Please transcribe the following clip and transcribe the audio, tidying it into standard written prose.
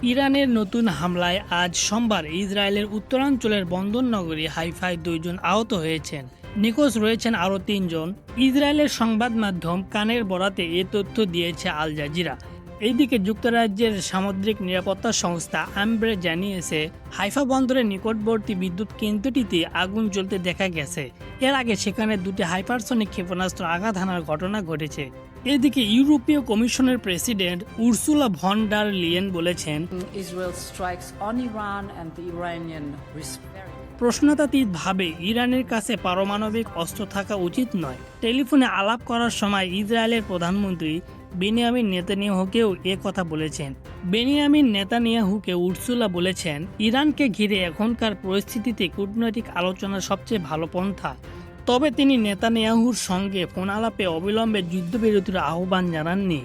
ইরানের নতুন হামলায় আজ সোমবার ইসরায়েলের উত্তরাঞ্চলের বন্দর নগরী হাইফায় 2 জন আহত হয়েছেন। নিখোঁজ রয়েছেন আরও 3 জন। ইসরায়েলের সংবাদ মাধ্যম কানের বরাতে এ তথ্য দিয়েছে আল জাজিরা। এইদিকে যুক্তরাজ্যের সামুদ্রিক নিরাপত্তা সংস্থা আমব্রে জানিয়েছে, হাইফা বন্দরের নিকটবর্তী বিদ্যুৎ কেন্দ্রটিতে আগুন জ্বলতে দেখা গেছে। এর আগে সেখানে 2টি হাইপারসনিক ক্ষেপণাস্ত্র আঘাত হানার ঘটনা ঘটেছে। এদিকে ইউরোপীয় কমিশনের president Ursula von der Leyen বলেছেন, Israel strikes on Iran and the Iranian response. প্রশ্নোত্তীতভাবে ইরানের কাছে পারমাণবিক অস্ত্র থাকা উচিত নয়। টেলিফোনে আলাপ করার সময় ইসরায়েলের প্রধানমন্ত্রী বেনিয়ামিন নেতানিয়াহুকেও এ কথা বলেছেন। বেনিয়ামিন নেতানিয়াহুকে উর্সুলা বলেছেন, ইরানকে ঘিরে এখনকার পরিস্থিতিতে কূটনৈতিক আলোচনা সবচেয়ে ভালো পন্থা। তবে তিনি নেতানিয়াহুর সঙ্গে ফোন আলাপে অবিলম্বে যুদ্ধবিরতির আহ্বান জানাননি।